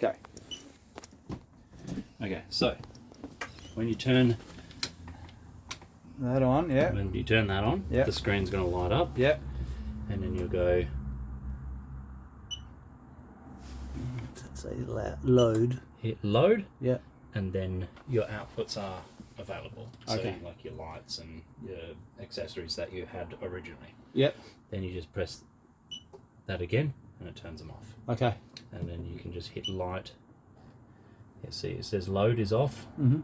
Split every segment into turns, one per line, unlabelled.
Okay.
Okay, so when you turn
That on, yeah.
when you turn that on,
Yep.
the screen's going to light up.
Yep.
And then you'll go.
Say load.
Hit load.
Yeah.
And then your outputs are available.
Okay.
So like your lights and your accessories that you had originally.
Yep.
Then you just press that again and it turns them off.
Okay.
And then you can just hit light. You see it says load is off.
Mm-hmm.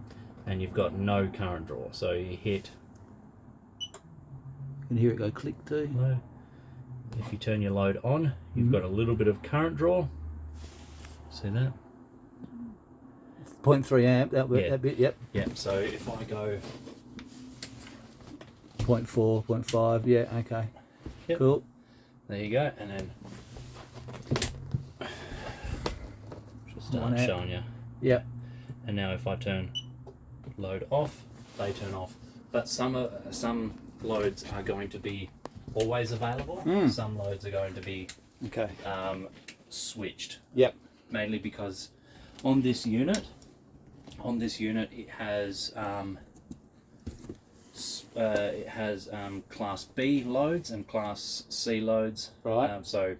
And you've got no current draw. So you hit
You can hear it go click too.
load. If you turn your load on, you've got a little bit of current draw. See that?
0.3 amp, that bit,
Yeah.
that bit, yep.
Yeah, so if I go
0.4, 0.5, yeah, okay.
Yep.
Cool.
there you go, and then just start
1 amp.
showing you.
Yep.
And now if I turn load off, they turn off. But some loads are going to be always available. Some loads are going to be
Okay.
switched.
Yep.
Mainly because on this unit it has class B loads and class C loads.
Right.
So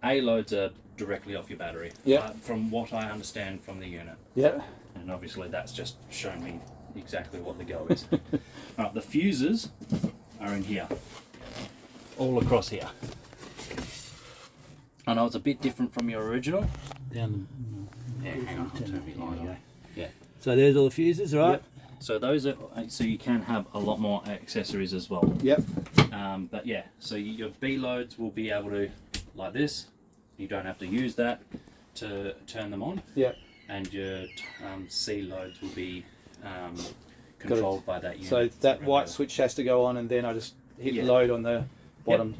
A loads are directly off your battery.
Yep.
From what I understand from the unit.
Yep.
And obviously that's just shown me exactly what the go is. Right, the fuses are in here. All across here. I know it's a bit different from your original.
Down
Yeah, hang on, I'll turn my light on. Yeah.
So there's all the fuses, right?
Yep. So those are, so you can have a lot more accessories as well.
Yep.
But yeah, so your B loads will be able to, like this, you don't have to use that to turn them on.
Yep.
And your C loads will be controlled by that unit.
So that white switch has to go on and then I just hit load on the bottom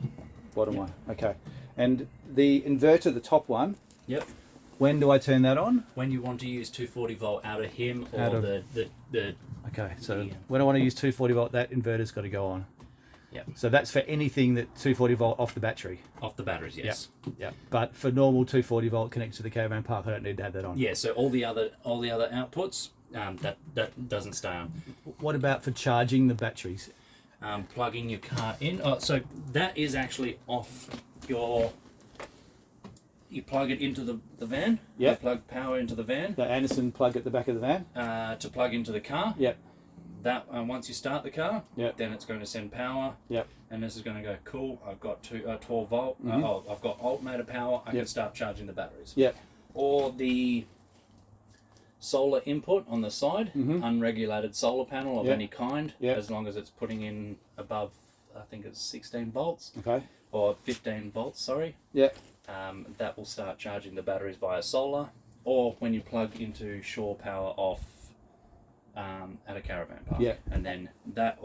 one. Okay. And the inverter, the top one,
Yep.
when do I turn that on?
When you want to use 240 volt out of him or
Out of-
the
Okay, so
Yeah.
when I want to use 240 volt, that inverter's got to go on.
Yep.
So that's for anything that 240 volt off the battery.
off the batteries, yes.
Yeah. But for normal 240 volt connected to the Caravan Park, I don't need to have that on.
Yeah, so all the other outputs that doesn't stay on.
What about for charging the batteries?
Plugging your car in. Oh, so that is actually off your. You plug it into the van.
Yep.
You plug power into the van
The Anderson plug at the back of the van?
to plug into the car.
Yep.
That once you start the car,
Yep.
then it's going to send power.
Yep.
And this is going to go cool. I've got 12 volt.
Mm-hmm.
I've got alternator power. I can
Yep.
start charging the batteries.
Yep.
Or the solar input on the side, unregulated solar panel of
Yep.
any kind,
Yep.
as long as it's putting in above, I think it's 16 volts
Okay.
or 15 volts. Sorry.
Yep.
That will start charging the batteries via solar, or when you plug into shore power off at a caravan park.
Yeah.
And then that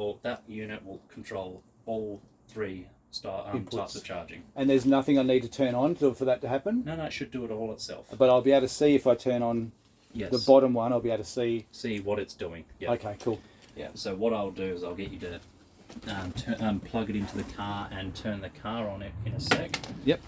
unit will control all three types of charging.
And there's nothing I need to turn on for that to happen?
No, it should do it all itself.
But I'll be able to see if I turn on
Yes.
the bottom one, I'll be able to see.
See what it's doing. Yeah.
Okay, cool.
Yeah. So what I'll do is I'll get you to plug it into the car and turn the car on it in a sec.
Yep.